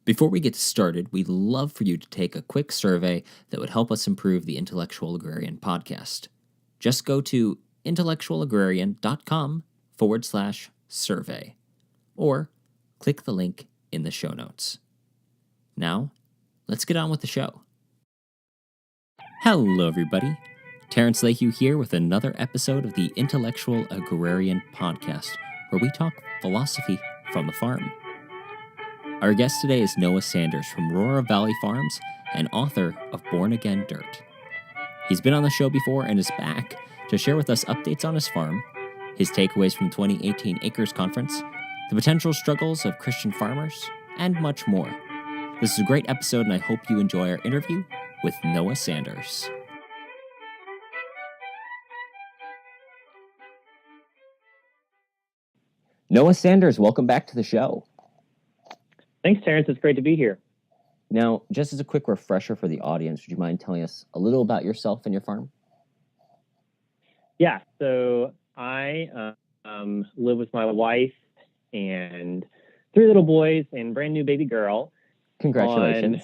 Before we get started, we'd love for you to take a quick survey that would help us improve the Intellectual Agrarian podcast. Just go to intellectualagrarian.com/survey or click the link in the show notes. Now, let's get on with the show. Hello, everybody. Terrence Lahue here with another episode of the Intellectual Agrarian podcast, where we talk philosophy from the farm. Our guest today is Noah Sanders from Rora Valley Farms and author of Born Again Dirt. He's been on the show before and is back to share with us updates on his farm, his takeaways from the 2018 Acres Conference, the potential struggles of Christian farmers, and much more. This is a great episode, and I hope you enjoy our interview with Noah Sanders. Noah Sanders, welcome back to the show. Thanks, Terrence. It's great to be here. Now, just as a quick refresher for the audience, would you mind telling us a little about yourself and your farm? Yeah, so I live with my wife and 3 little boys and brand new baby girl. Congratulations.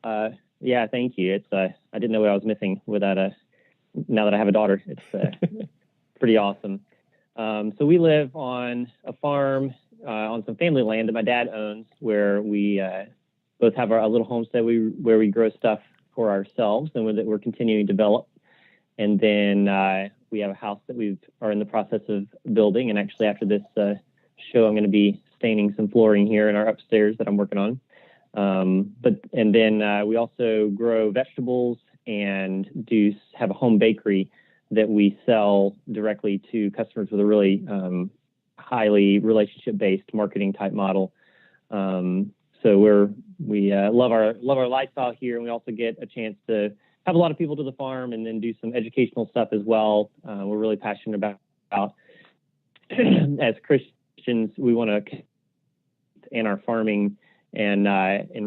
Yeah, thank you. It's I didn't know what I was missing without now that I have a daughter. It's pretty awesome. So we live on a farm on some family land that my dad owns, where we both have a little homestead where we grow stuff for ourselves and that we're continuing to develop. And then we have a house that we are in the process of building. And actually, after this show, I'm going to be staining some flooring here in our upstairs that I'm working on. And then we also grow vegetables and have a home bakery that we sell directly to customers with a really highly relationship-based marketing type model. So we love our lifestyle here, and we also get a chance to have a lot of people to the farm and then do some educational stuff as well. We're really passionate about as Christians, we want to in our farming and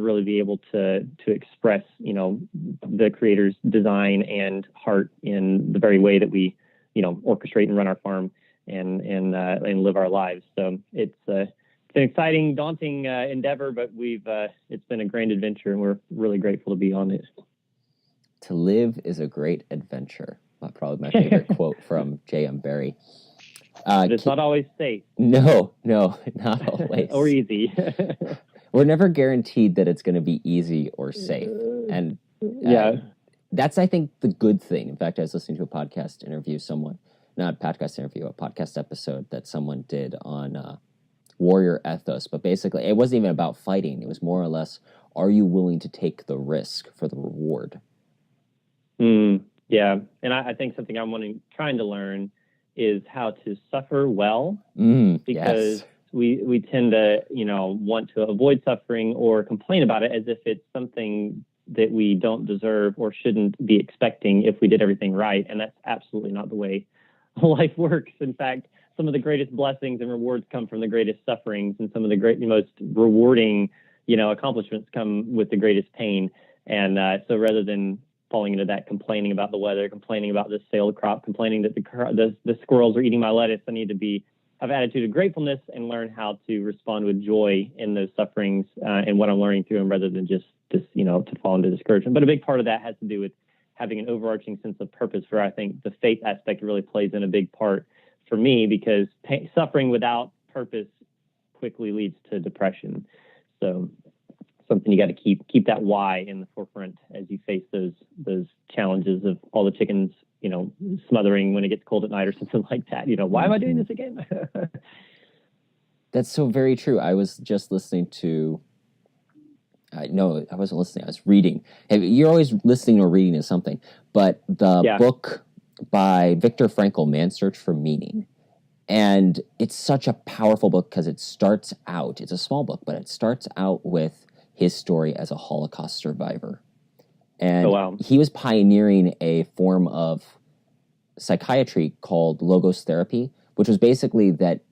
really be able to express, the Creator's design and heart in the very way that we, orchestrate and run our farm and live our lives. So it's an exciting, daunting endeavor, but it's been a grand adventure, and we're really grateful to be on it. To live is a great adventure. Probably my favorite quote from J.M. Barrie. It's not always safe. No, not always. Or easy. We're never guaranteed that it's going to be easy or safe. And that's, I think, the good thing. In fact, I was listening to a podcast episode that someone did on warrior ethos. But basically, it wasn't even about fighting. It was more or less, are you willing to take the risk for the reward? Yeah. And I think something I'm trying to learn is how to suffer well. Because we tend to, want to avoid suffering or complain about it as if it's something that we don't deserve or shouldn't be expecting if we did everything right. And that's absolutely not the way life works. In fact, some of the greatest blessings and rewards come from the greatest sufferings, and some of the most rewarding, accomplishments come with the greatest pain. And so rather than falling into that, complaining about the weather, complaining about the failed crop, complaining that the squirrels are eating my lettuce, I need to have an attitude of gratefulness and learn how to respond with joy in those sufferings and what I'm learning through them, rather than just to fall into discouragement. But a big part of that has to do with having an overarching sense of purpose, where I think the faith aspect really plays in a big part for me, because suffering without purpose quickly leads to depression. So something you got to keep that why in the forefront as you face those challenges of all the chickens, smothering when it gets cold at night or something like that. Why am I doing this again? That's so very true. I was just listening to, no, I wasn't listening. I was reading. You're always listening or reading to something. But the book by Viktor Frankl, Man's Search for Meaning. And it's such a powerful book because it starts out, it's a small book, but it starts out with his story as a Holocaust survivor. And he was pioneering a form of psychiatry called logos therapy, which was basically that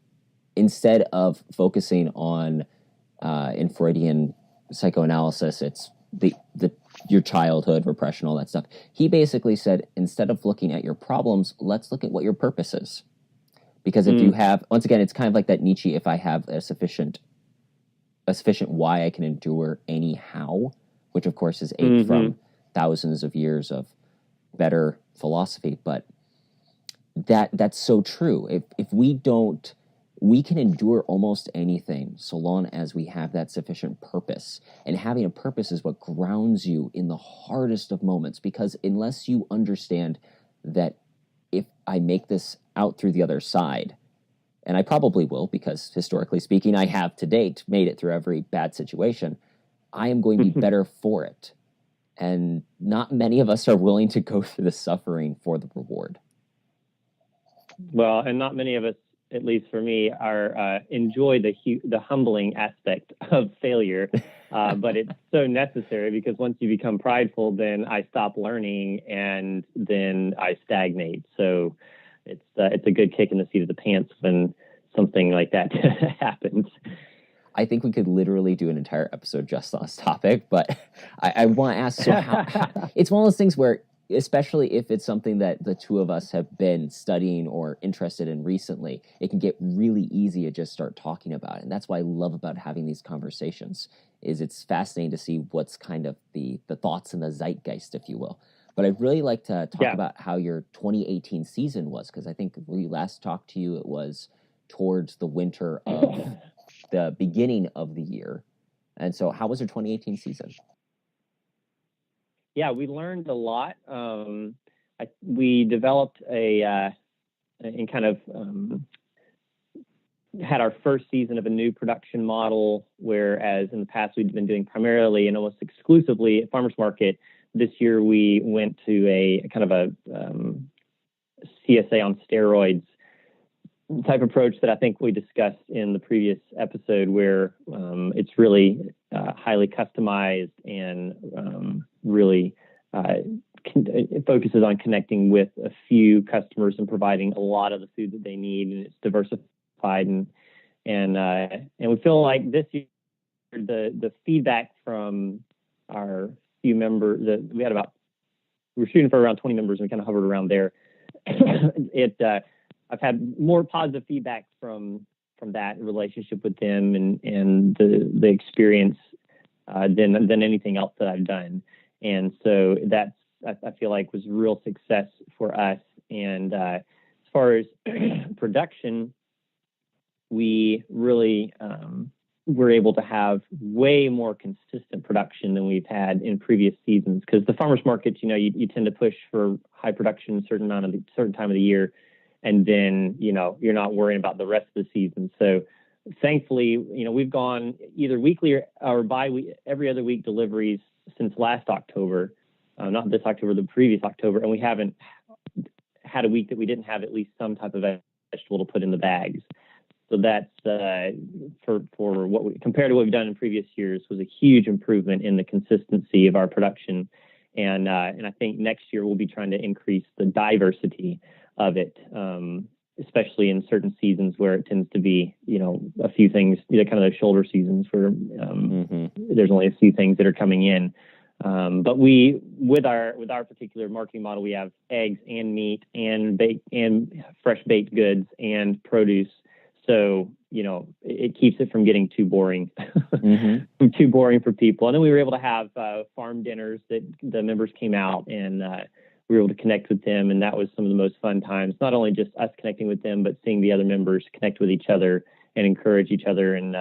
instead of focusing on in Freudian psychoanalysis, it's your childhood, repression, all that stuff. He basically said, instead of looking at your problems, let's look at what your purpose is. Because if you have, once again, it's kind of like that Nietzsche, if I have a sufficient a sufficient why I can endure anyhow, which of course is ache from thousands of years of better philosophy. But that's so true. If we don't, we can endure almost anything so long as we have that sufficient purpose. And having a purpose is what grounds you in the hardest of moments, because unless you understand that if I make this out through the other side, and I probably will, because historically speaking, I have to date made it through every bad situation, I am going to be better for it. And not many of us are willing to go through the suffering for the reward. Well, and not many of us, at least for me, are enjoy the humbling aspect of failure. But it's so necessary, because once you become prideful, then I stop learning and then I stagnate. So it's a good kick in the seat of the pants when something like that happens. I think we could literally do an entire episode just on this topic, but I want to ask, so how it's one of those things where, especially if it's something that the two of us have been studying or interested in recently, it can get really easy to just start talking about it. And that's what I love about having these conversations, is it's fascinating to see what's kind of the thoughts in the zeitgeist, if you will. But I'd really like to talk about how your 2018 season was, because I think when we last talked to you, it was towards the winter of the beginning of the year. And so how was your 2018 season? Yeah, we learned a lot. We developed and kind of had our first season of a new production model, whereas in the past we'd been doing primarily and almost exclusively at farmers market. This year we went to a kind of a CSA on steroids type approach that I think we discussed in the previous episode, where it's really highly customized and really it focuses on connecting with a few customers and providing a lot of the food that they need, and it's diversified and we feel like this year the feedback from our few members that we were shooting for around 20 members, and we kind of hovered around there. I've had more positive feedback from that relationship with them and the experience than anything else that I've done. And so that's, I feel like, was real success for us. And as far as production, we really were able to have way more consistent production than we've had in previous seasons, because the farmers markets, you tend to push for high production a certain time of the year, and then you're not worrying about the rest of the season. So thankfully, we've gone either weekly or every other week deliveries since last October, not this October, the previous October, and we haven't had a week that we didn't have at least some type of vegetable to put in the bags. So that's for what compared to what we've done in previous years, was a huge improvement in the consistency of our production. And I think next year we'll be trying to increase the diversity of it, especially in certain seasons where it tends to be, a few things, kind of those shoulder seasons where there's only a few things that are coming in. But with our particular marketing model, we have eggs and meat and fresh baked goods and produce. So, it keeps it from getting too boring, too boring for people. And then we were able to have farm dinners that the members came out, and we were able to connect with them. And that was some of the most fun times, not only just us connecting with them, but seeing the other members connect with each other and encourage each other. And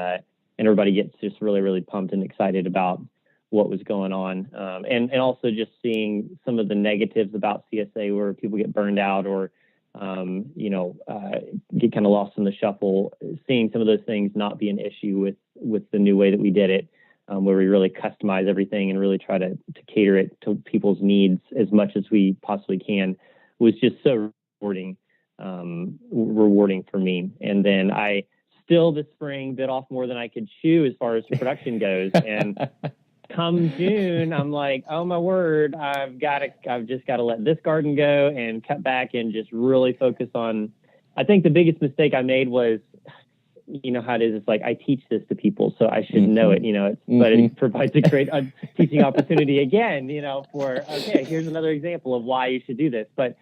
everybody gets just really, really pumped and excited about what was going on. And also just seeing some of the negatives about CSA, where people get burned out or, get kind of lost in the shuffle, seeing some of those things not be an issue with the new way that we did it, where we really customize everything and really try to cater it to people's needs as much as we possibly can, was just so rewarding for me. And then I still this spring bit off more than I could chew as far as production goes. And come June, I'm like, oh my word, I've just got to let this garden go and cut back and just really focus on. I think the biggest mistake I made was, how it is. It's like, I teach this to people, so I should know it, but it provides a great teaching opportunity again, here's another example of why you should do this. But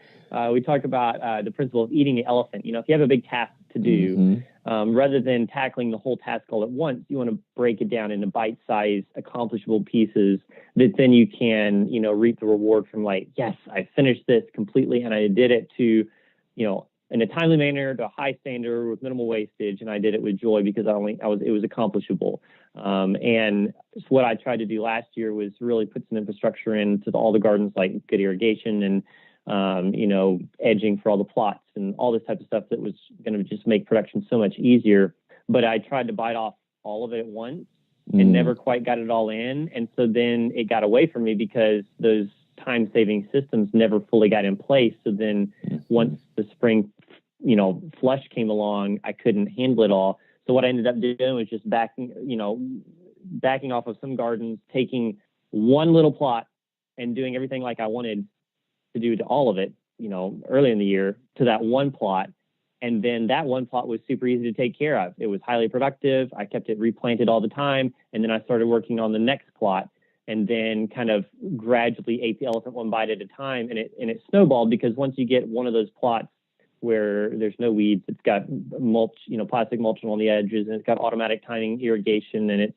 we talked about the principle of eating the elephant. If you have a big task to do. Mm-hmm. Rather than tackling the whole task all at once, you want to break it down into bite-sized, accomplishable pieces that then you can, reap the reward from, like, yes, I finished this completely and I did it to, in a timely manner, to a high standard with minimal wastage, and I did it with joy because it was accomplishable. And what I tried to do last year was really put some infrastructure into all the gardens, like good irrigation and edging for all the plots and all this type of stuff that was going to just make production so much easier. But I tried to bite off all of it at once and never quite got it all in. And so then it got away from me because those time-saving systems never fully got in place. So then once the spring, flush came along, I couldn't handle it all. So what I ended up doing was just backing off of some gardens, taking one little plot and doing everything like I wanted to do to all of it, early in the year to that one plot. And then that one plot was super easy to take care of. It was highly productive. I kept it replanted all the time. And then I started working on the next plot and then kind of gradually ate the elephant one bite at a time. And it snowballed because once you get one of those plots where there's no weeds, it's got mulch, plastic mulching on the edges, and it's got automatic timing irrigation, and it's,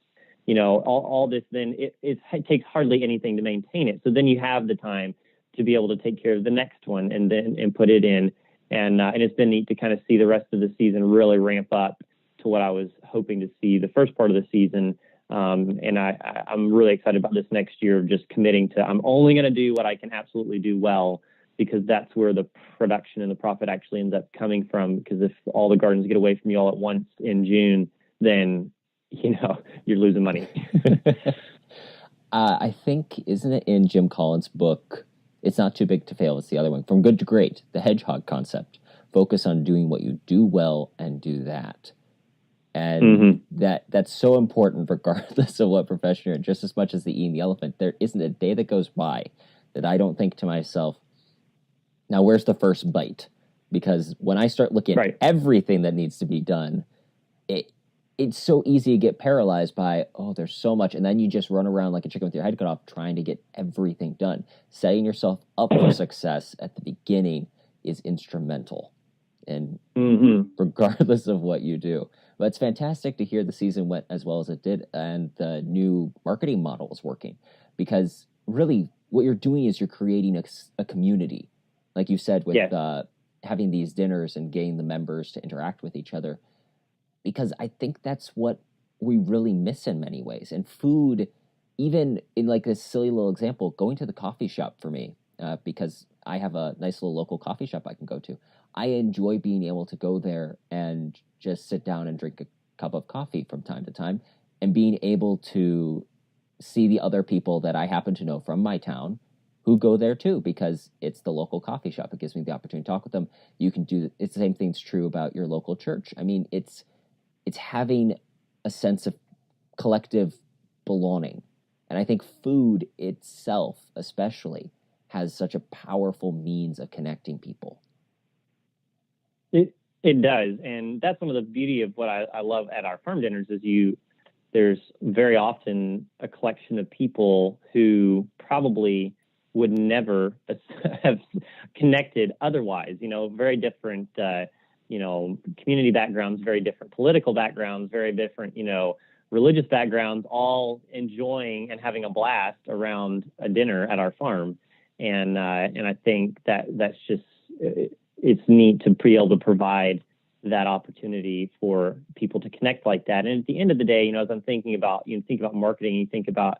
all this, then it takes hardly anything to maintain it. So then you have the time to be able to take care of the next one and put it in. And it's been neat to kind of see the rest of the season really ramp up to what I was hoping to see the first part of the season. And I'm really excited about this next year of just committing to, I'm only going to do what I can absolutely do well, because that's where the production and the profit actually ends up coming from. Because if all the gardens get away from you all at once in June, then, you're losing money. I think, isn't it in Jim Collins' book, It's Not Too Big to Fail, it's the other one, From Good to Great, the Hedgehog Concept. Focus on doing what you do well and do that. And that's so important regardless of what profession you're in, just as much as the eating the elephant. There isn't a day that goes by that I don't think to myself, now where's the first bite? Because when I start looking at everything that needs to be done, it's so easy to get paralyzed by, there's so much. And then you just run around like a chicken with your head cut off trying to get everything done. Setting yourself up for success at the beginning is instrumental. And regardless of what you do. But it's fantastic to hear the season went as well as it did and the new marketing model is working. Because really what you're doing is you're creating a community. Like you said, with having these dinners and getting the members to interact with each other. Because I think that's what we really miss in many ways. And food, even in like this silly little example, going to the coffee shop for me, because I have a nice little local coffee shop I can go to. I enjoy being able to go there and just sit down and drink a cup of coffee from time to time, and being able to see the other people that I happen to know from my town who go there too, because it's the local coffee shop. It gives me the opportunity to talk with them. You can do it's the same thing's true about your local church. I mean, it's having a sense of collective belonging. And I think food itself, especially, has such a powerful means of connecting people. It does. And that's some of the beauty of what I love at our farm dinners is there's very often a collection of people who probably would never have connected otherwise, very different, community backgrounds, very different political backgrounds, very different, religious backgrounds, all enjoying and having a blast around a dinner at our farm. And I think that's just, it's neat to be able to provide that opportunity for people to connect like that. And at the end of the day, as I'm thinking about, think about marketing, you think about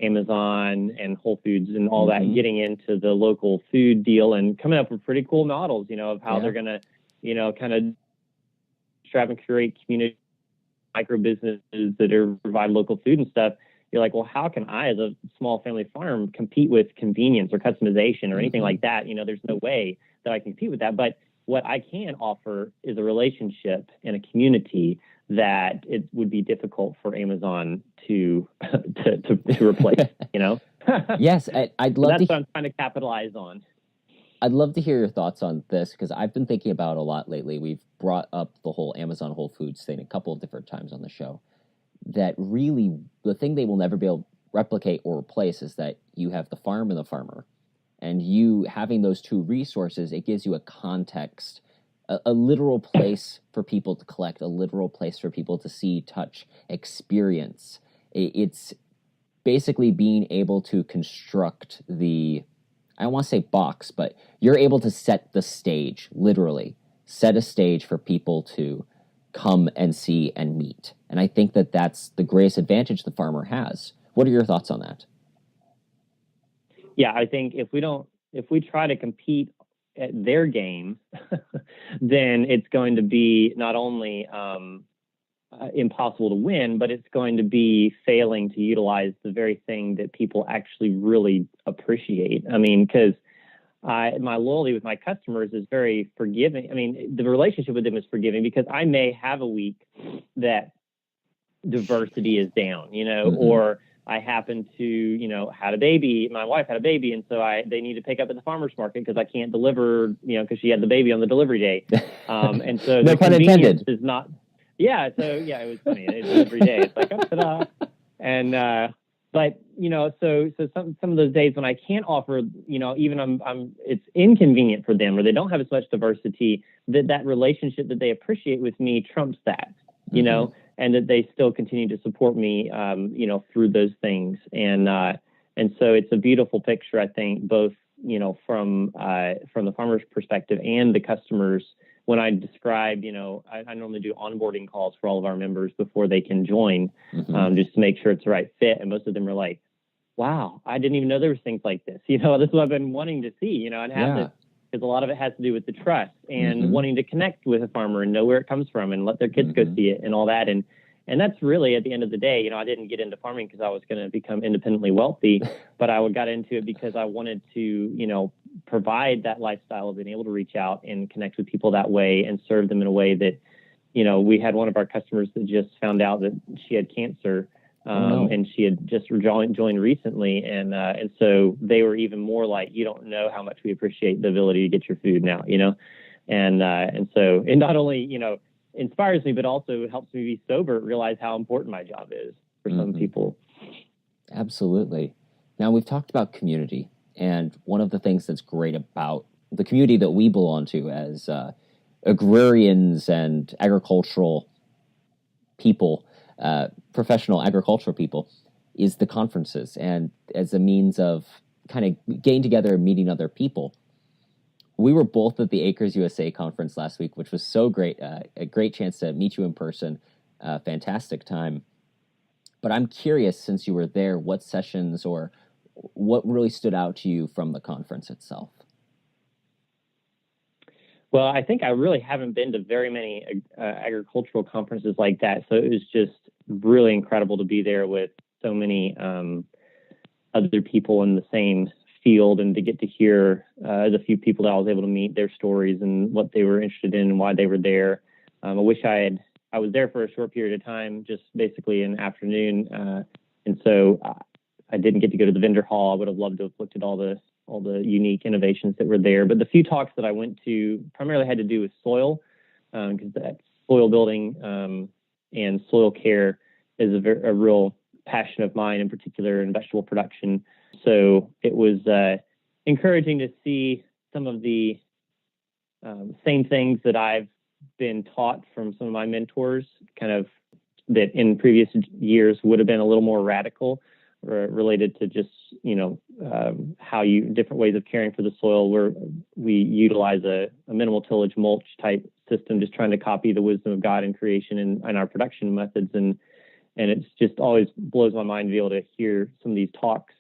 Amazon and Whole Foods and all that, getting into the local food deal and coming up with pretty cool models, of how they're going to, kind of strive and create community micro businesses that provide local food and stuff. You're like, well, how can I, as a small family farm, compete with convenience or customization or anything like that? There's no way that I can compete with that. But what I can offer is a relationship and a community that it would be difficult for Amazon to replace. Yes, I'd love. That's what I'm trying to capitalize on. I'd love to hear your thoughts on this, because I've been thinking about it a lot lately. We've brought up the whole Amazon Whole Foods thing a couple of different times on the show. That really, the thing they will never be able to replicate or replace is that you have the farm and the farmer. And you having those two resources, it gives you a context a literal place for people to collect, a literal place for people to see, touch, experience. It's basically being able to construct I don't want to say box, but you're able to set the stage, literally set a stage for people to come and see and meet. And I think that that's the greatest advantage the farmer has. What are your thoughts on that? Yeah, I think if we try to compete at their game, then it's going to be not only impossible to win, but it's going to be failing to utilize the very thing that people actually really appreciate. I mean, because my loyalty with my customers is very forgiving. I mean, the relationship with them is forgiving because I may have a week that diversity is down, or I happen to, had a baby. My wife had a baby, and so they need to pick up at the farmer's market because I can't deliver, because she had the baby on the delivery day. And so no the pun convenience intended. is not. Yeah. So yeah, it was funny. It's delivery day. It's like, oh, ta-da. And but so some of those days when I can't offer, even it's inconvenient for them, or they don't have as much diversity, that relationship that they appreciate with me trumps that, and that they still continue to support me, through those things. And so it's a beautiful picture, I think, both, from the farmer's perspective and the customers. When I describe, I normally do onboarding calls for all of our members before they can join, just to make sure it's the right fit. And most of them are like, wow, I didn't even know there was things like this. This is what I've been wanting to see, and have this, because a lot of it has to do with the trust and wanting to connect with a farmer and know where it comes from and let their kids go see it and all that. And that's really, at the end of the day, I didn't get into farming because I was going to become independently wealthy, but I got into it because I wanted to, provide that lifestyle of being able to reach out and connect with people that way and serve them in a way that, we had one of our customers that just found out that she had cancer, and she had just joined recently. And so they were even more like, you don't know how much we appreciate the ability to get your food now, and so it not only, inspires me, but also helps me be sober, realize how important my job is for some people. Absolutely. Now, we've talked about community, and one of the things that's great about the community that we belong to as agrarians and agricultural people, professional agricultural people, is the conferences, and as a means of kind of getting together and meeting other people. We were both at the Acres USA conference last week, which was so great, a great chance to meet you in person, fantastic time. But I'm curious, since you were there, what sessions or what really stood out to you from the conference itself? Well, I think I really haven't been to very many agricultural conferences like that. So it was just really incredible to be there with so many other people in the same field, and to get to hear the few people that I was able to meet, their stories and what they were interested in and why they were there. I wish I was there for a short period of time, just basically an afternoon. And so I didn't get to go to the vendor hall. I would have loved to have looked at all the unique innovations that were there. But the few talks that I went to primarily had to do with soil, because that soil building and soil care is a real passion of mine, in particular in vegetable production. So it was encouraging to see some of the same things that I've been taught from some of my mentors, kind of that in previous years would have been a little more radical, related to just, how different ways of caring for the soil, where we utilize a minimal tillage mulch type system, just trying to copy the wisdom of God in creation and our production methods. And it's just always blows my mind to be able to hear some of these talks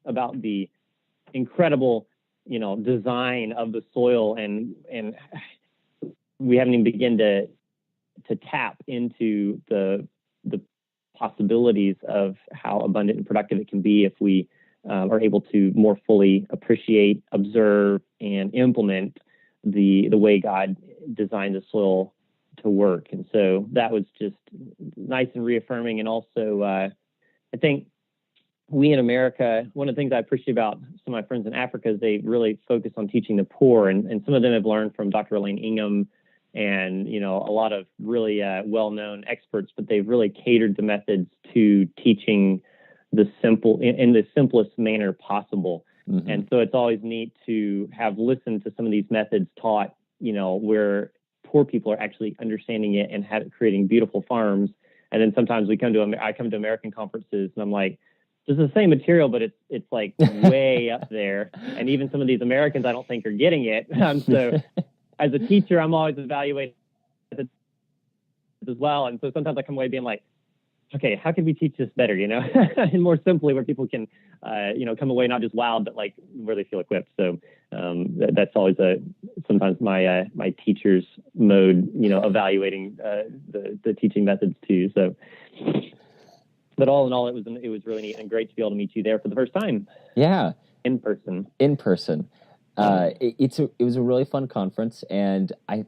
about the incredible, design of the soil, and we haven't even begun to tap into the possibilities of how abundant and productive it can be if we are able to more fully appreciate, observe, and implement the way God designed the soil to work. And so that was just nice and reaffirming. And also, I think we in America, one of the things I appreciate about some of my friends in Africa is they really focus on teaching the poor. And some of them have learned from Dr. Elaine Ingham and, a lot of really well-known experts, but they've really catered the methods to teaching the in the simplest manner possible. And so it's always neat to have listened to some of these methods taught, where poor people are actually understanding it and creating beautiful farms. And then sometimes I come to American conferences and I'm like, this is the same material, but it's like way up there. And even some of these Americans I don't think are getting it. So as a teacher, I'm always evaluating as well. And so sometimes I come away being like, okay, how can we teach this better, and more simply where people can, come away not just wowed, but like where they feel equipped. So that's always sometimes my teacher's mode, evaluating the teaching methods too. So, but all in all, it was really neat and great to be able to meet you there for the first time. Yeah, in person. It was a really fun conference, and I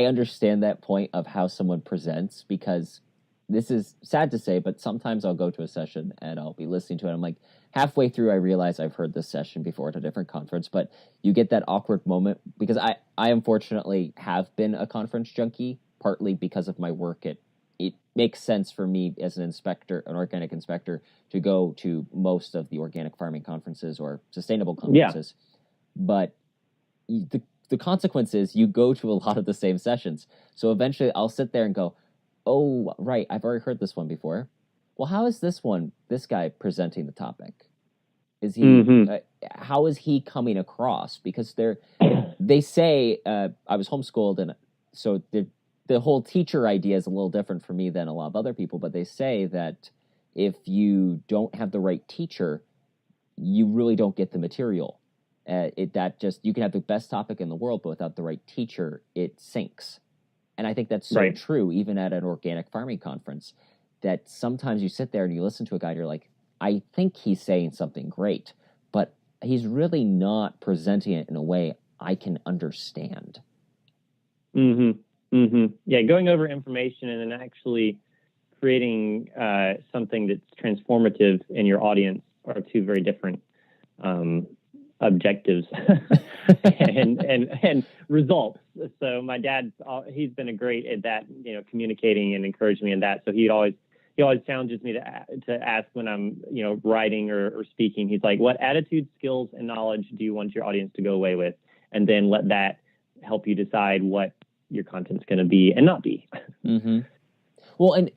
understand that point of how someone presents, because this is sad to say, but sometimes I'll go to a session and I'll be listening to it. I'm like, halfway through, I realize I've heard this session before at a different conference, but you get that awkward moment, because I unfortunately have been a conference junkie, partly because of my work. It makes sense for me as an organic inspector, to go to most of the organic farming conferences or sustainable conferences. Yeah. But the consequence is you go to a lot of the same sessions. So eventually I'll sit there and go, oh, right, I've already heard this one before. Well, how is this guy presenting the topic? Is he, how is he coming across? Because they say, I was homeschooled, and so the whole teacher idea is a little different for me than a lot of other people, but they say that if you don't have the right teacher, you really don't get the material. You can have the best topic in the world, but without the right teacher, it sinks. And I think that's so true, even at an organic farming conference, that sometimes you sit there and you listen to a guy and you're like, I think he's saying something great, but he's really not presenting it in a way I can understand. Yeah, going over information and then actually creating something that's transformative in your audience are two very different objectives and results. So my dad, he's been great at that, communicating and encouraging me in that. So he always challenges me to ask when I'm, writing or speaking. He's like, what attitude, skills, and knowledge do you want your audience to go away with? And then let that help you decide what your content's going to be and not be. Well, and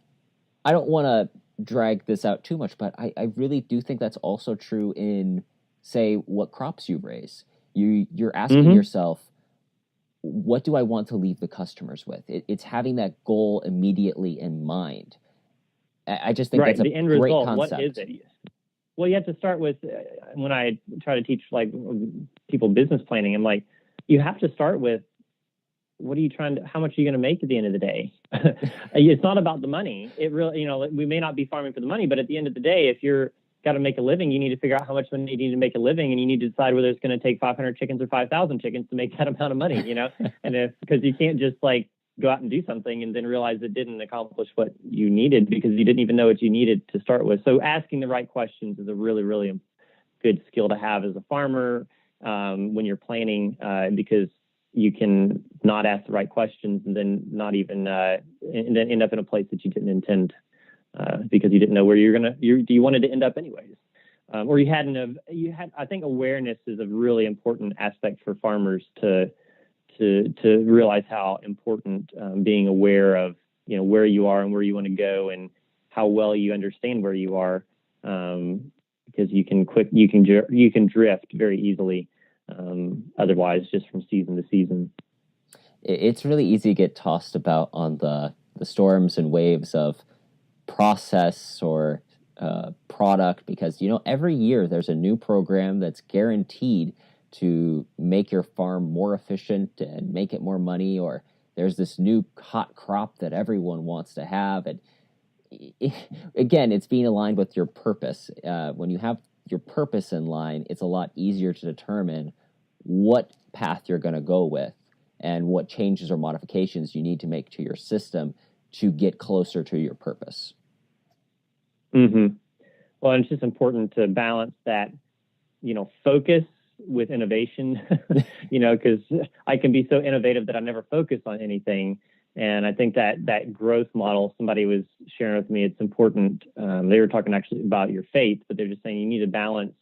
I don't want to drag this out too much, but I really do think that's also true in, say, what crops you raise. You're asking yourself, what do I want to leave the customers with? It's having that goal immediately in mind. I just think that's a great result, concept. What is it? Well, you have to start with, when I try to teach like people business planning, I'm like, you have to start with, how much are you going to make at the end of the day? It's not about the money. It really, we may not be farming for the money, but at the end of the day, if you're got to make a living, you need to figure out how much money you need to make a living, and you need to decide whether it's going to take 500 chickens or 5,000 chickens to make that amount of money, and because you can't just like go out and do something and then realize it didn't accomplish what you needed because you didn't even know what you needed to start with. So asking the right questions is a really, really good skill to have as a farmer when you're planning, because you can not ask the right questions and then not even and then end up in a place that you didn't intend because you didn't know where you wanted to end up anyways. Or you had, I think awareness is a really important aspect for farmers to realize how important being aware of, where you are and where you want to go and how well you understand where you are, because you can drift very easily. Otherwise, just from season to season. It's really easy to get tossed about on the storms and waves of process or product, because every year there's a new program that's guaranteed to make your farm more efficient and make it more money, or there's this new hot crop that everyone wants to have. And again, it's being aligned with your purpose. When you have your purpose in line, it's a lot easier to determine what path you're going to go with and what changes or modifications you need to make to your system to get closer to your purpose. Well, it's just important to balance that, focus with innovation, because I can be so innovative that I never focus on anything. And I think that growth model, somebody was sharing with me, it's important. They were talking actually about your faith, but they're just saying you need to balance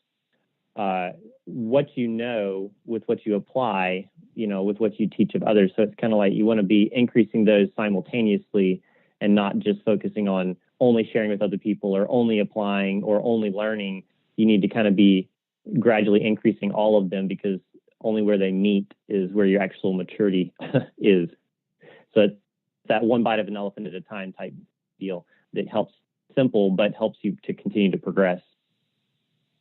what you know with what you apply with what you teach of others. So it's kind of like you want to be increasing those simultaneously and not just focusing on only sharing with other people or only applying or only learning. You need to kind of be gradually increasing all of them, because only where they meet is where your actual maturity is. So it's that one bite of an elephant at a time type deal that helps simple, but helps you to continue to progress.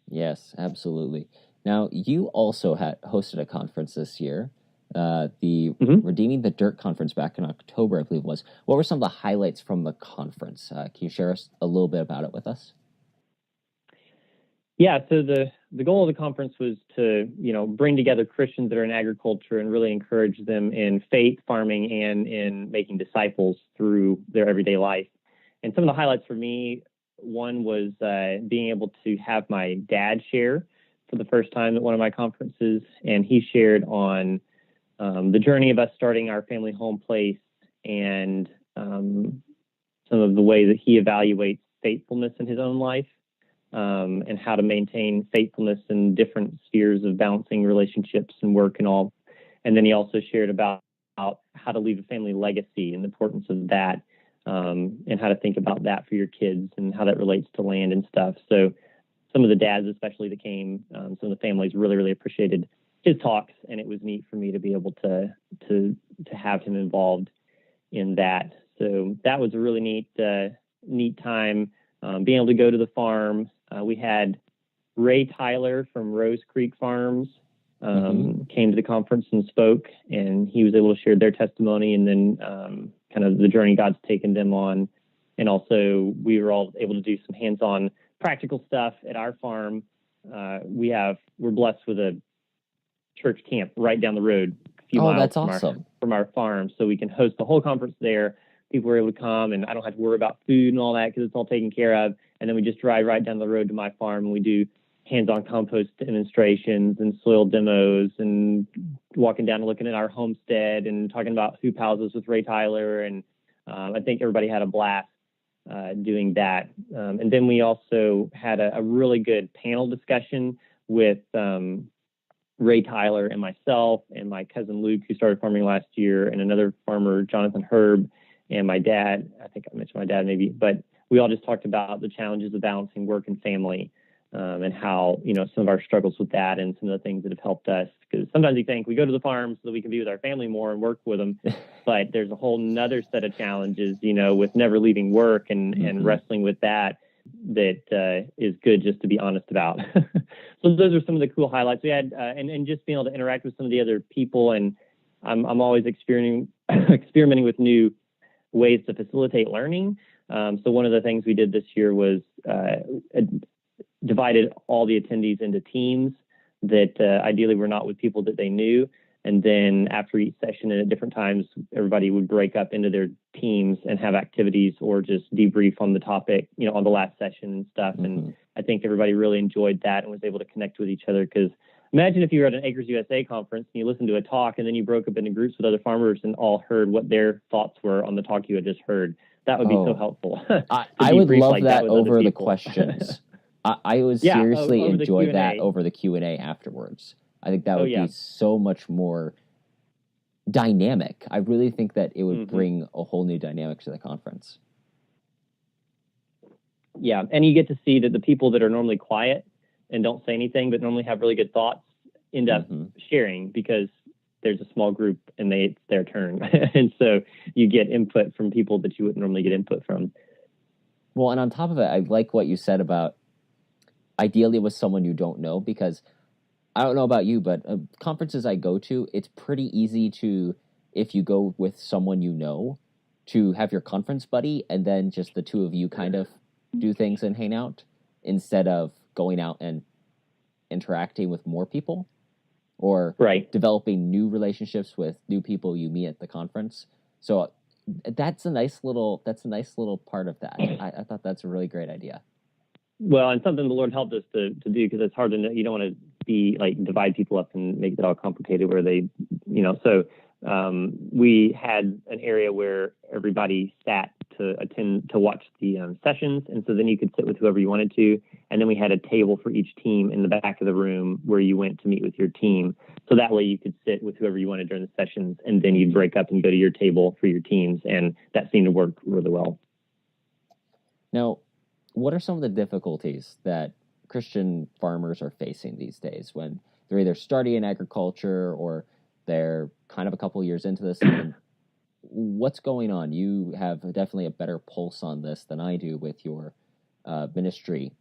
Yes, absolutely. Now, you also had hosted a conference this year, the Redeeming the Dirt conference back in October, I believe it was. What were some of the highlights from the conference? Can you share us a little bit about it with us? Yeah, so the goal of the conference was to, bring together Christians that are in agriculture and really encourage them in faith, farming, and in making disciples through their everyday life. And some of the highlights for me, one was being able to have my dad share for the first time at one of my conferences. And he shared on the journey of us starting our family home place and some of the way that he evaluates faithfulness in his own life. And how to maintain faithfulness in different spheres of balancing relationships and work and all. And then he also shared about how to leave a family legacy and the importance of that, and how to think about that for your kids and how that relates to land and stuff. So some of the dads, especially that came, some of the families really, really appreciated his talks, and it was neat for me to be able to have him involved in that. So that was a really neat time. Being able to go to the farm. We had Ray Tyler from Rose Creek Farms came to the conference and spoke, and he was able to share their testimony and then kind of the journey God's taken them on. And also we were all able to do some hands-on practical stuff at our farm. We're blessed with a church camp right down the road, a few miles that's awesome. from our farm. So we can host the whole conference there. People were able to come, and I don't have to worry about food and all that because it's all taken care of. And then we just drive right down the road to my farm, and we do hands-on compost demonstrations and soil demos and walking down and looking at our homestead and talking about hoop houses with Ray Tyler. And I think everybody had a blast doing that. And then we also had a really good panel discussion with Ray Tyler and myself and my cousin Luke, who started farming last year, and another farmer, Jonathan Herb, and my dad. I think I mentioned my dad maybe, but we all just talked about the challenges of balancing work and family, and how, some of our struggles with that and some of the things that have helped us. Because sometimes we think we go to the farm so that we can be with our family more and work with them, but there's a whole nother set of challenges, with never leaving work and wrestling with that is good just to be honest about. So those are some of the cool highlights we had, and just being able to interact with some of the other people. And I'm always experimenting with new ways to facilitate learning. So one of the things we did this year was divided all the attendees into teams that ideally were not with people that they knew. And then after each session and at different times, everybody would break up into their teams and have activities or just debrief on the topic, on the last session and stuff. And I think everybody really enjoyed that and was able to connect with each other. Because imagine if you were at an Acres USA conference and you listened to a talk and then you broke up into groups with other farmers and all heard what their thoughts were on the talk you had just heard. That would be so helpful. I would love that over the questions. I would seriously enjoy that over the Q&A afterwards. I think that would be so much more dynamic. I really think that it would bring a whole new dynamic to the conference. Yeah, and you get to see that the people that are normally quiet and don't say anything but normally have really good thoughts end up sharing, because there's a small group and it's their turn. And so you get input from people that you wouldn't normally get input from. Well, and on top of it, I like what you said about ideally with someone you don't know, because I don't know about you, but conferences I go to, it's pretty easy to, if you go with someone you know, to have your conference buddy and then just the two of you kind of do things and hang out instead of going out and interacting with more people or developing new relationships with new people you meet at the conference. So that's a nice little part of that. I thought that's a really great idea. Well, and something the Lord helped us to do, because it's hard to know. You don't want to be like divide people up and make it all complicated where they, so we had an area where everybody sat to watch the sessions. And so then you could sit with whoever you wanted to. And And then we had a table for each team in the back of the room where you went to meet with your team. So that way you could sit with whoever you wanted during the sessions, and then you'd break up and go to your table for your teams. And that seemed to work really well. Now, what are some of the difficulties that Christian farmers are facing these days when they're either starting in agriculture or they're kind of a couple years into this? And what's going on? You have definitely a better pulse on this than I do with your ministry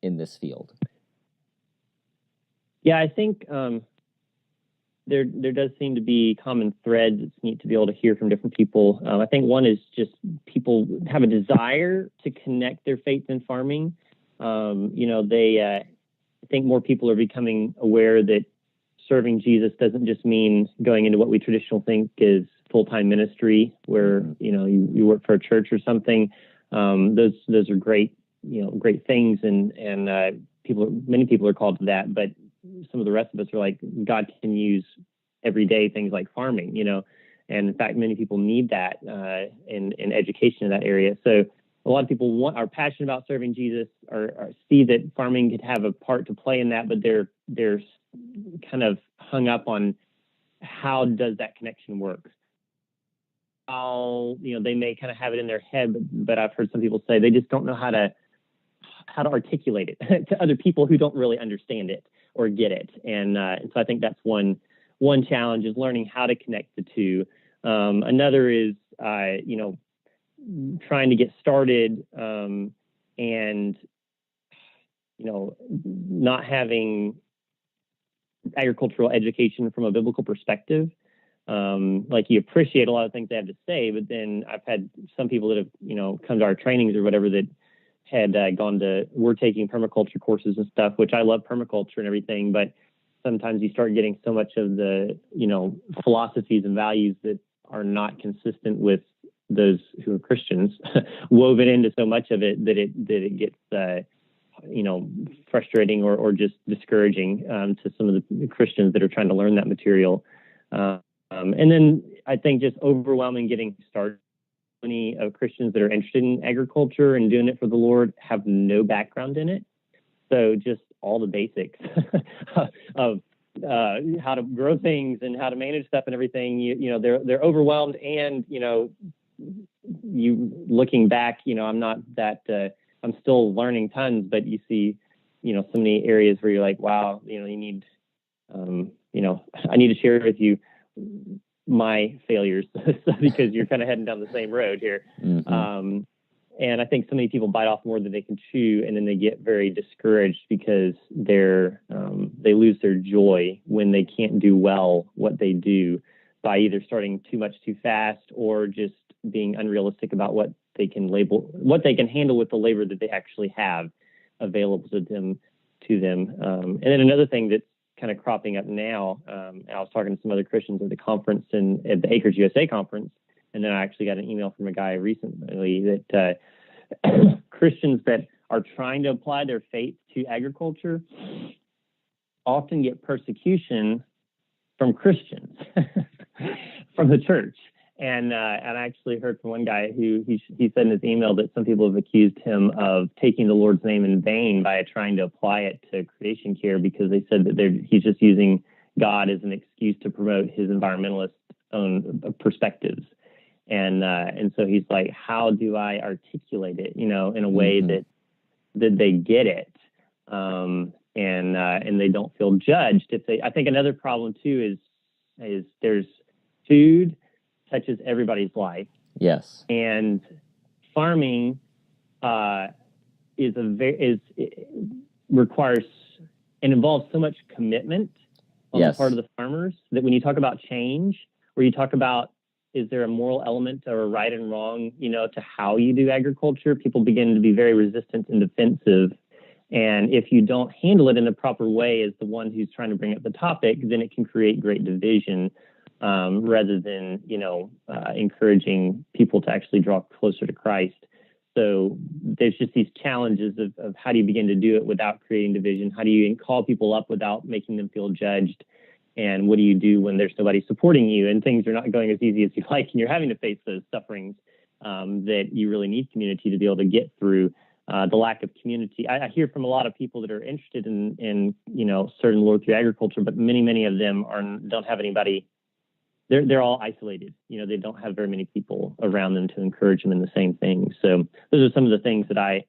in this field. Yeah, I think there does seem to be common threads. It's neat to be able to hear from different people. I think one is just people have a desire to connect their faith in farming. I think more people are becoming aware that serving Jesus doesn't just mean going into what we traditionally think is full-time ministry, where you work for a church or something. Those are great things, and many people are called to that. But some of the rest of us are like, God can use everyday things like farming, and in fact, many people need that in education in that area. So a lot of people are passionate about serving Jesus, or see that farming could have a part to play in that, but they're kind of hung up on how does that connection work. They may kind of have it in their head, but I've heard some people say they just don't know how to articulate it to other people who don't really understand it or get it. And so I think that's one challenge, is learning how to connect the two. Another is, trying to get started and not having agricultural education from a biblical perspective. Like, you appreciate a lot of things they have to say, but then I've had some people that have, come to our trainings or whatever that had we're taking permaculture courses and stuff, which I love permaculture and everything, but sometimes you start getting so much of the, philosophies and values that are not consistent with those who are Christians woven into so much of it that it gets, frustrating or just discouraging to some of the Christians that are trying to learn that material. And then I think just overwhelming getting started. Many of Christians that are interested in agriculture and doing it for the Lord have no background in it. So just all the basics of how to grow things and how to manage stuff and everything, they're overwhelmed. And, you looking back, I'm not that, I'm still learning tons, but you see, so many areas where you're like, wow, you need, I need to share with you my failures because you're kind of heading down the same road here. Mm-hmm. And I think so many people bite off more than they can chew, and then they get very discouraged because they lose their joy when they can't do well what they do by either starting too much too fast or just being unrealistic about what they can handle with the labor that they actually have available to them. And then another thing that's kind of cropping up now, I was talking to some other Christians at the conference at the Acres USA conference, and then I actually got an email from a guy recently that Christians that are trying to apply their faith to agriculture often get persecution from Christians, from the church. And I actually heard from one guy who he said in his email that some people have accused him of taking the Lord's name in vain by trying to apply it to creation care, because they said that he's just using God as an excuse to promote his environmentalist own perspectives. And so he's like, how do I articulate it, in a way that they get it, and they don't feel judged I think another problem too is there's food touches everybody's life. Yes. And farming requires and involves so much commitment on the part of the farmers that when you talk about change, or you talk about is there a moral element or a right and wrong, to how you do agriculture, people begin to be very resistant and defensive. And if you don't handle it in the proper way as the one who's trying to bring up the topic, then it can create great division, rather than, encouraging people to actually draw closer to Christ. So there's just these challenges of how do you begin to do it without creating division? How do you call people up without making them feel judged? And what do you do when there's nobody supporting you and things are not going as easy as you like, and you're having to face those sufferings that you really need community to be able to get through? the lack of community. I hear from a lot of people that are interested in certain Lord through agriculture, but many of them don't have anybody. They're all isolated. They don't have very many people around them to encourage them in the same thing. So those are some of the things that I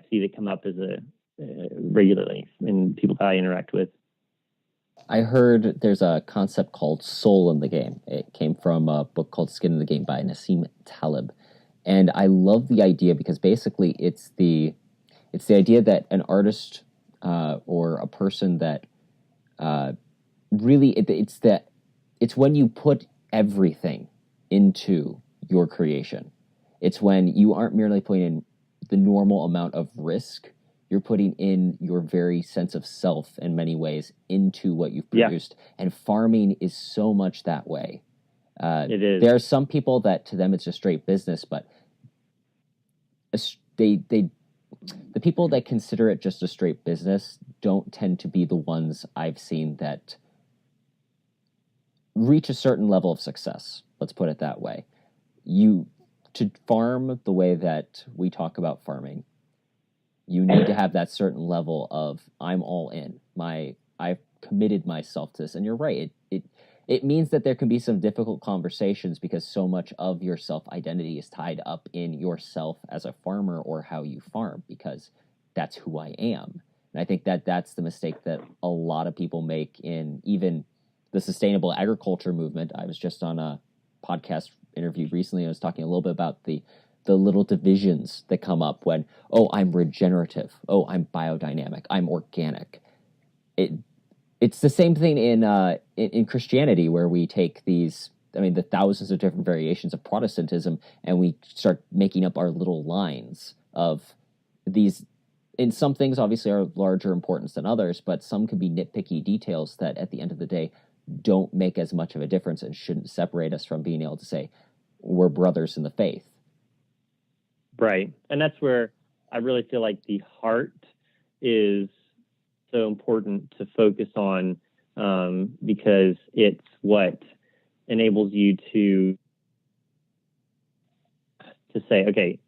see that come up as regularly in people that I interact with. I heard there's a concept called soul in the game. It came from a book called Skin in the Game by Nassim Taleb. And I love the idea because basically it's the idea that an artist or a person that really it's when you put everything into your creation. It's when you aren't merely putting in the normal amount of risk. You're putting in your very sense of self in many ways into what you've produced. Yeah. And farming is so much that way. It is. There are some people that to them it's a straight business, but the people that consider it just a straight business don't tend to be the ones I've seen that reach a certain level of success. Let's put it that way. To farm the way that we talk about farming, you need to have that certain level of I'm all in. I've committed myself to this. And you're right. It means that there can be some difficult conversations because so much of your self-identity is tied up in yourself as a farmer or how you farm, because that's who I am. And I think that that's the mistake that a lot of people make in even the sustainable agriculture movement. I was just on a podcast interview recently. I was talking a little bit about the little divisions that come up when, I'm regenerative. I'm biodynamic. I'm organic. It's the same thing in Christianity, where we take the thousands of different variations of Protestantism, and we start making up our little lines of these. And some things obviously are of larger importance than others, but some can be nitpicky details that at the end of the day don't make as much of a difference and shouldn't separate us from being able to say we're brothers in the faith. Right. And that's where I really feel like the heart is so important to focus on, because it's what enables you to say, okay,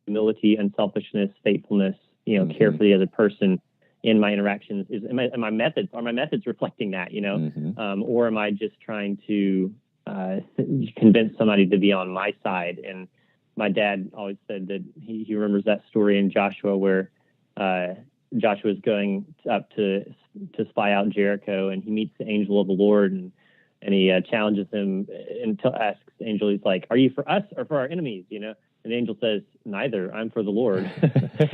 humility, unselfishness, faithfulness, mm-hmm. care for the other person in my interactions are my methods reflecting that, mm-hmm. Or am I just trying to convince somebody to be on my side? And my dad always said that he remembers that story in Joshua where Joshua is going up to spy out Jericho, and he meets the angel of the Lord, and he challenges him and asks the angel, he's like, "Are you for us or for our enemies?" And the angel says, "Neither. I'm for the Lord."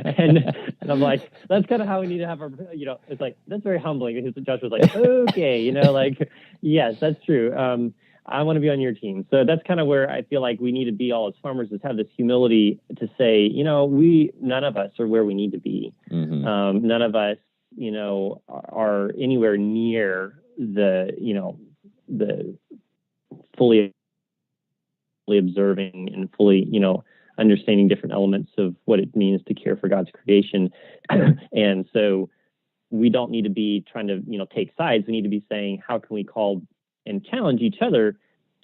and I'm like, that's kind of how we need to have our, it's like, that's very humbling. And Joshua's like, okay, yes, that's true. I want to be on your team. So that's kind of where I feel like we need to be all as farmers, is have this humility to say, none of us are where we need to be. Mm-hmm. None of us, are anywhere near the fully observing and fully, understanding different elements of what it means to care for God's creation. And so we don't need to be trying to, take sides. We need to be saying, how can we call and challenge each other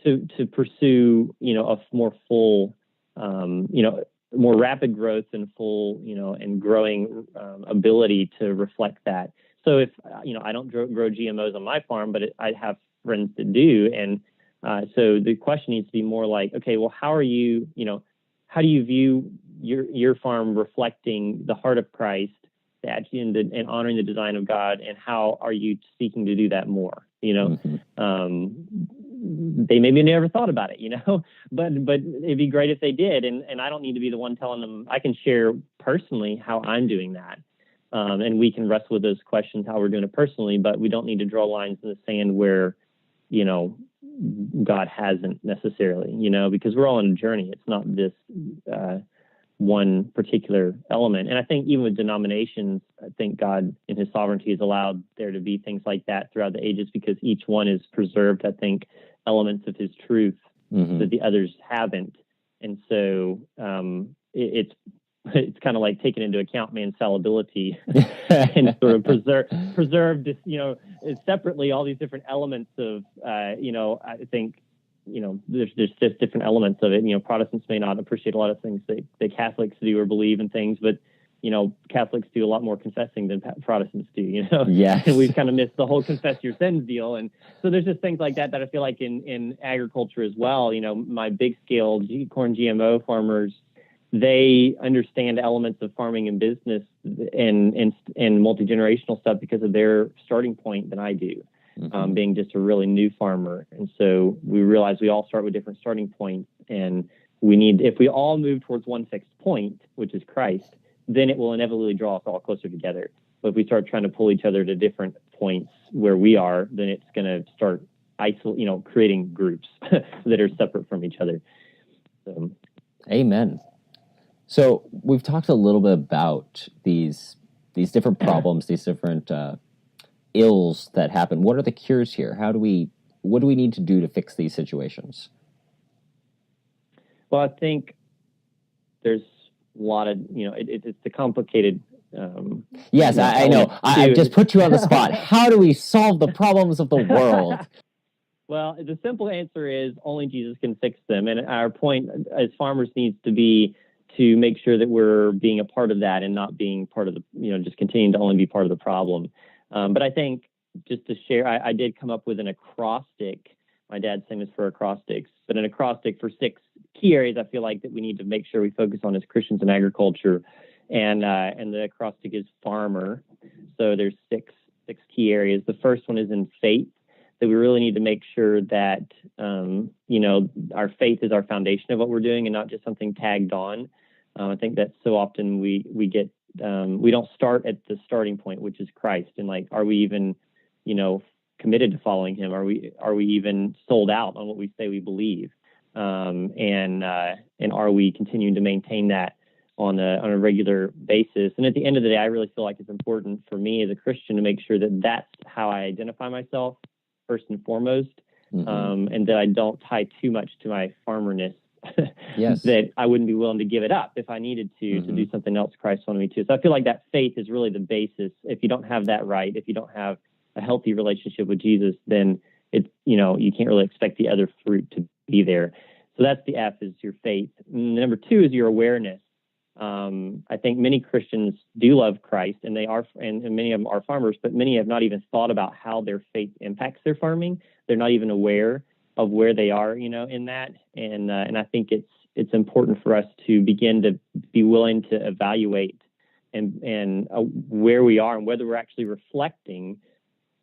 to pursue, a more full, more rapid growth and full, and growing ability to reflect that. So if, I don't grow GMOs on my farm, but I have friends that do. And so the question needs to be more like, okay, well, how do you view your farm reflecting the heart of Christ, and honoring the design of God, and how are you seeking to do that more? Mm-hmm. They maybe never thought about it, but it'd be great if they did. And I don't need to be the one telling them. I can share personally how I'm doing that. And we can wrestle with those questions, how we're doing it personally, but we don't need to draw lines in the sand where, God hasn't necessarily, because we're all on a journey. It's not this one particular element. And I think even with denominations, I think God in his sovereignty has allowed there to be things like that throughout the ages, because each one has preserved, I think, elements of his truth mm-hmm. that the others haven't. And so it's kind of like taking into account man's fallibility and sort of preserved, separately all these different elements of, I think, there's just different elements of it. Protestants may not appreciate a lot of things that Catholics do or believe in things, but Catholics do a lot more confessing than Protestants do, Yes. And we've kind of missed the whole confess your sins deal. And so there's just things like that I feel like in agriculture as well. My big scale corn GMO farmers, they understand elements of farming and business and multi-generational stuff because of their starting point than I do, being just a really new farmer. And so we realize we all start with different starting points, and if we all move towards one fixed point, which is Christ, then it will inevitably draw us all closer together. But if we start trying to pull each other to different points where we are, then it's going to start creating groups that are separate from each other. So. Amen. So we've talked a little bit about these different problems, these different ills that happen. What are the cures here? What do we need to do to fix these situations? Well, I think there's a lot of, it's a complicated. Yes, I know. I just put you on the spot. How do we solve the problems of the world? Well, the simple answer is only Jesus can fix them. And our point as farmers needs to be to make sure that we're being a part of that and not being part of the, just continuing to only be part of the problem. But I think just to share, I did come up with an acrostic. My dad's famous for acrostics, but an acrostic for 6 key areas I feel like that we need to make sure we focus on as Christians in agriculture. And the acrostic is farmer. So there's six key areas. The first one is in faith, that we really need to make sure that, our faith is our foundation of what we're doing and not just something tagged on. I think that so often we get, we don't start at the starting point, which is Christ. And are we even, committed to following him? Are we even sold out on what we say we believe? And are we continuing to maintain that on a regular basis? And at the end of the day, I really feel like it's important for me as a Christian to make sure that that's how I identify myself first and foremost, and that I don't tie too much to my farmerness. Yes. That I wouldn't be willing to give it up if I needed to do something else Christ wanted me to. So I feel like that faith is really the basis. If you don't have that right, if you don't have a healthy relationship with Jesus, then it's, you can't really expect the other fruit to be there. So that's the F, is your faith. And number 2 is your awareness. I think many Christians do love Christ, and they are, and many of them are farmers, but many have not even thought about how their faith impacts their farming. They're not even aware of where they are, in that. And I think it's important for us to begin to be willing to evaluate and where we are and whether we're actually reflecting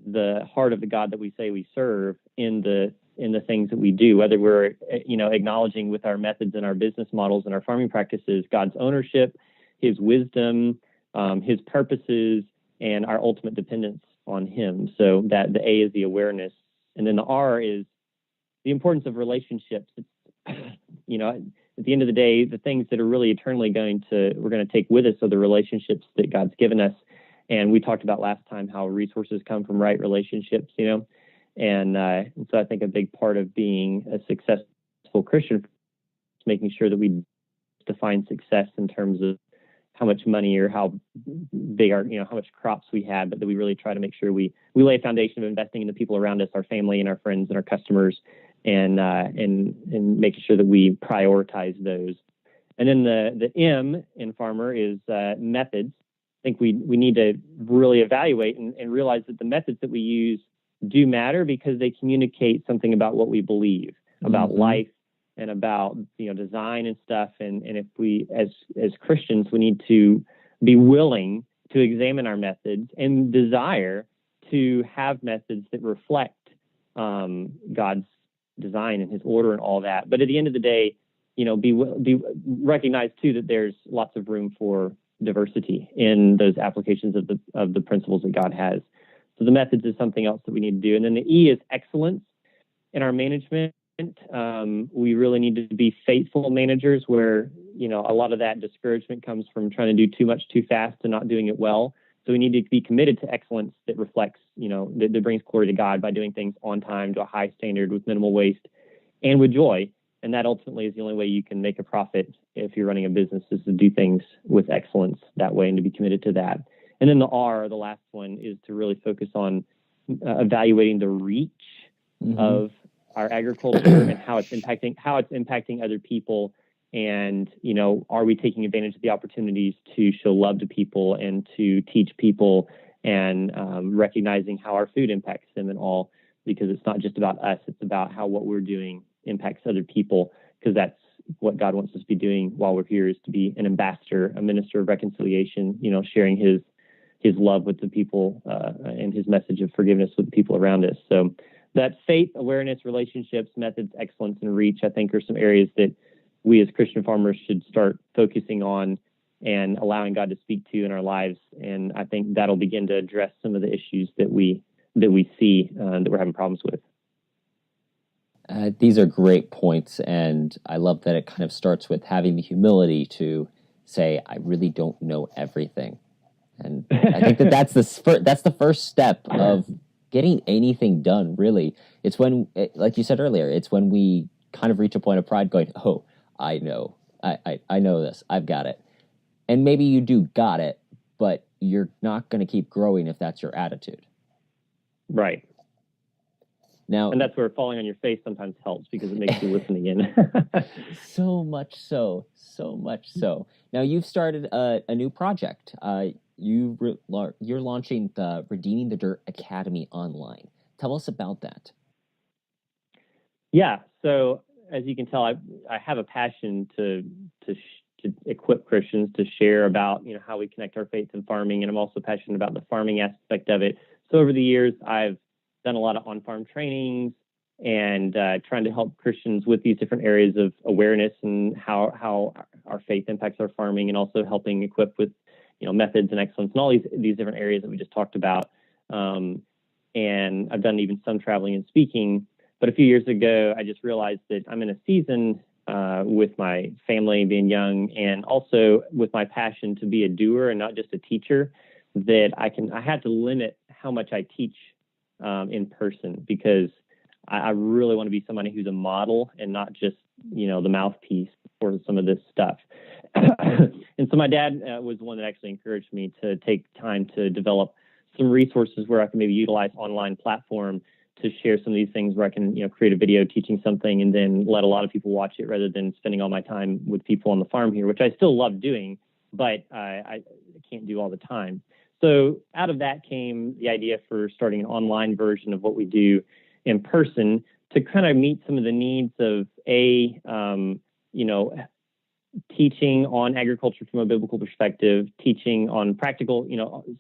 the heart of the God that we say we serve in the things that we do, whether we're, acknowledging with our methods and our business models and our farming practices, God's ownership, his wisdom, his purposes, and our ultimate dependence on him. So that the A is the awareness. And then the R is the importance of relationships. It's, at the end of the day, the things that are really eternally we're going to take with us are the relationships that God's given us. And we talked about last time how resources come from right relationships, And so I think a big part of being a successful Christian is making sure that we define success in terms of how much money or how big our, how much crops we have, but that we really try to make sure we lay a foundation of investing in the people around us, our family and our friends and our customers, and making sure that we prioritize those. And then the M in farmer is methods. I think we need to really evaluate and realize that the methods that we use do matter because they communicate something about what we believe about life and about, design and stuff. And if we, as Christians, we need to be willing to examine our methods and desire to have methods that reflect God's design and his order and all that. But at the end of the day, be recognize too that there's lots of room for diversity in those applications of the principles that God has. So the methods is something else that we need to do. And then the E is excellence in our management. We really need to be faithful managers where, a lot of that discouragement comes from trying to do too much too fast and not doing it well. So we need to be committed to excellence that reflects, that brings glory to God by doing things on time to a high standard with minimal waste and with joy. And that ultimately is the only way you can make a profit if you're running a business, is to do things with excellence that way and to be committed to that. And then the R, the last one, is to really focus on evaluating the reach of our agriculture and how it's impacting other people And, are we taking advantage of the opportunities to show love to people and to teach people, and recognizing how our food impacts them and all, because it's not just about us, it's about how what we're doing impacts other people, because that's what God wants us to be doing while we're here, is to be an ambassador, a minister of reconciliation, sharing his love with the people, and his message of forgiveness with the people around us. So that faith, awareness, relationships, methods, excellence, and reach, I think, are some areas that we as Christian farmers should start focusing on and allowing God to speak to in our lives. And I think that'll begin to address some of the issues that we see that we're having problems with. These are great points, and I love that it kind of starts with having the humility to say, I really don't know everything. And I think that's the first step of getting anything done, really. It's when, like you said earlier, it's when we kind of reach a point of pride going, oh, I know. I know this. I've got it. And maybe you do got it, but you're not going to keep growing if that's your attitude. Right. Now, and that's where falling on your face sometimes helps, because it makes you listen again. So much so. Now, you've started a new project. You're launching the Redeeming the Dirt Academy online. Tell us about that. Yeah. So as you can tell, I have a passion to equip Christians to share about, how we connect our faith and farming. And I'm also passionate about the farming aspect of it. So over the years, I've done a lot of on-farm trainings and trying to help Christians with these different areas of awareness and how our faith impacts our farming, and also helping equip with, methods and excellence and all these different areas that we just talked about. And I've done even some traveling and speaking. But a few years ago, I just realized that I'm in a season with my family being young, and also with my passion to be a doer and not just a teacher, that I had to limit how much I teach in person, because I really want to be somebody who's a model and not just, the mouthpiece for some of this stuff. And so my dad was the one that actually encouraged me to take time to develop some resources where I can maybe utilize online platform to share some of these things, where I can, create a video teaching something and then let a lot of people watch it, rather than spending all my time with people on the farm here, which I still love doing, but I can't do all the time. So out of that came the idea for starting an online version of what we do in person, to kind of meet some of the needs of teaching on agriculture from a biblical perspective, teaching on practical,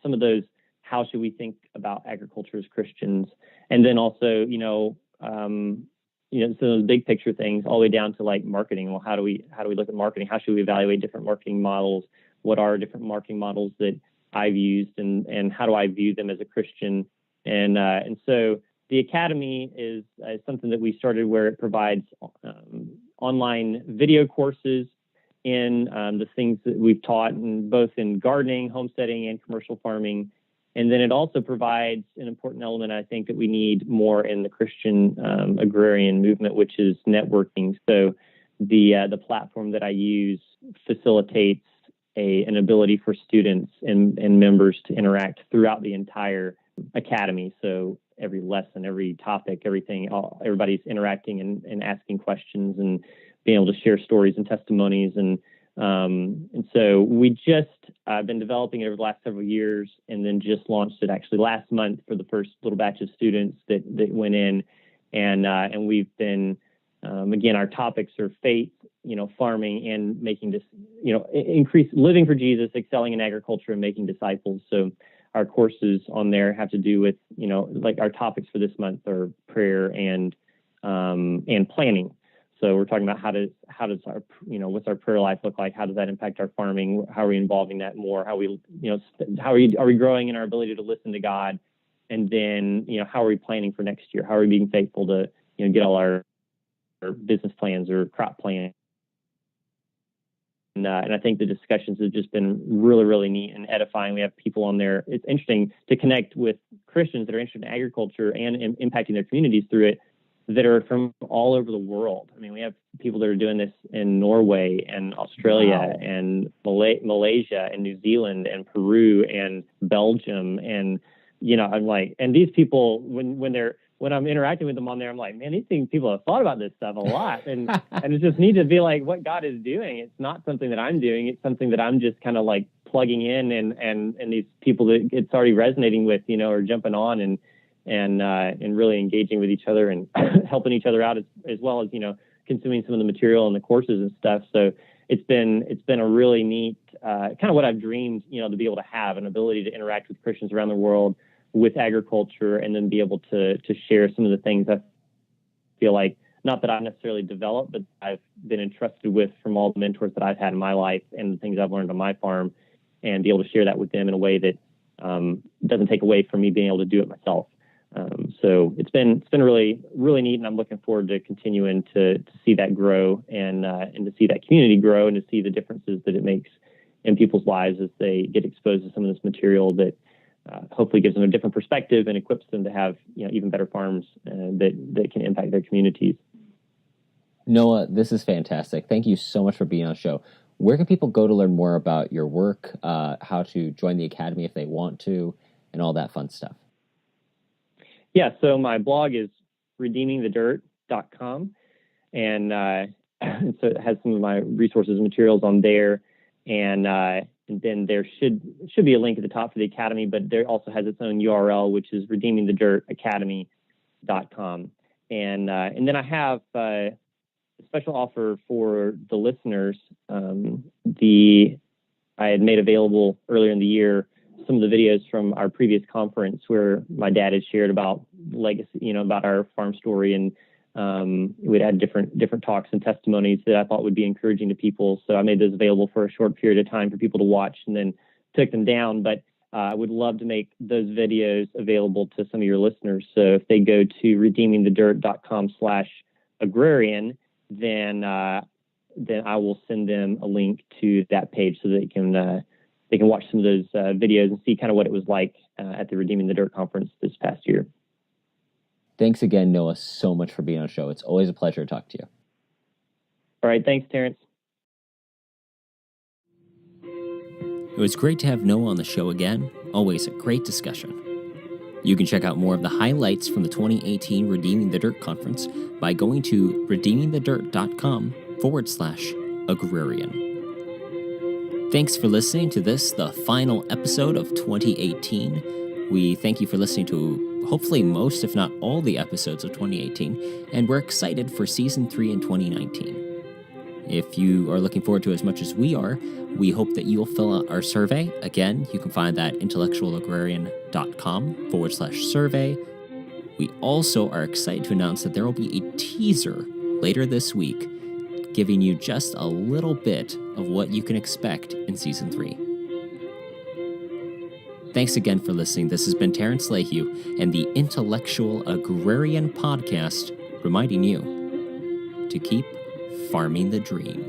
some of those, how should we think about agriculture as Christians? And then also, some of those big picture things, all the way down to like marketing. Well, how do we look at marketing? How should we evaluate different marketing models? What are different marketing models that I've used, and how do I view them as a Christian? And so the Academy is something that we started where it provides online video courses in the things that we've taught, both in gardening, homesteading, and commercial farming. And then it also provides an important element, I think, that we need more in the Christian agrarian movement, which is networking. So the platform that I use facilitates an ability for students and members to interact throughout the entire academy. So every lesson, every topic, everybody's interacting and asking questions and being able to share stories and testimonies. And so we just been developing it over the last several years, and then just launched it actually last month for the first little batch of students that went in. And we've been, again, our topics are faith, farming, and making this, increase living for Jesus, excelling in agriculture, and making disciples. So our courses on there have to do with, like our topics for this month are prayer and planning. So we're talking about how does our, what's our prayer life look like? How does that impact our farming? How are we involving that more? How are we growing in our ability to listen to God? And then, how are we planning for next year? How are we being faithful to, get all our business plans or crop plans? And I think the discussions have just been really, really neat and edifying. We have people on there. It's interesting to connect with Christians that are interested in agriculture and impacting their communities through it, that are from all over the world. I mean, we have people that are doing this in Norway and Australia, wow, and Malaysia and New Zealand and Peru and Belgium. And, I'm like, and these people, when they're when I'm interacting with them on there, I'm like, man, these people have thought about this stuff a lot. And it just needs to be like what God is doing. It's not something that I'm doing. It's something that I'm just kind of like plugging in and these people that it's already resonating with, or jumping on and really engaging with each other and helping each other out as well as, consuming some of the material and the courses and stuff. So it's been a really neat, kind of what I've dreamed, to be able to have an ability to interact with Christians around the world with agriculture, and then be able to share some of the things I feel like, not that I've necessarily developed, but I've been entrusted with from all the mentors that I've had in my life and the things I've learned on my farm, and be able to share that with them in a way that doesn't take away from me being able to do it myself. So it's been really, really neat, and I'm looking forward to continuing to see that grow and to see that community grow, and to see the differences that it makes in people's lives as they get exposed to some of this material that hopefully gives them a different perspective and equips them to have even better farms that can impact their communities. Noah, this is fantastic. Thank you so much for being on the show. Where can people go to learn more about your work, how to join the Academy if they want to, and all that fun stuff? Yeah, so my blog is redeemingthedirt.com, and so it has some of my resources and materials on there, and then there should be a link at the top for the Academy, but there also has its own URL, which is redeemingthedirt.academy.com. And then I have a special offer for the listeners. I had made available earlier in the year some of the videos from our previous conference where my dad had shared about legacy, about our farm story, and we'd had different talks and testimonies that I thought would be encouraging to people. So I made those available for a short period of time for people to watch, and then took them down. But I would love to make those videos available to some of your listeners. So if they go to redeemingthedirt.com/agrarian, then I will send them a link to that page so that they can watch some of those videos and see kind of what it was like at the Redeeming the Dirt conference this past year. Thanks again, Noah, so much for being on the show. It's always a pleasure to talk to you. All right. Thanks, Terrence. It was great to have Noah on the show again. Always a great discussion. You can check out more of the highlights from the 2018 Redeeming the Dirt conference by going to redeemingthedirt.com/agrarian. Thanks for listening to this, the final episode of 2018. We thank you for listening to hopefully most, if not all, the episodes of 2018, and we're excited for Season 3 in 2019. If you are looking forward to it as much as we are, we hope that you'll fill out our survey. Again, you can find that at intellectualagrarian.com/survey. We also are excited to announce that there will be a teaser later this week, giving you just a little bit of what you can expect in Season 3. Thanks again for listening. This has been Terrence Lehue and the Intellectual Agrarian Podcast, reminding you to keep farming the dream.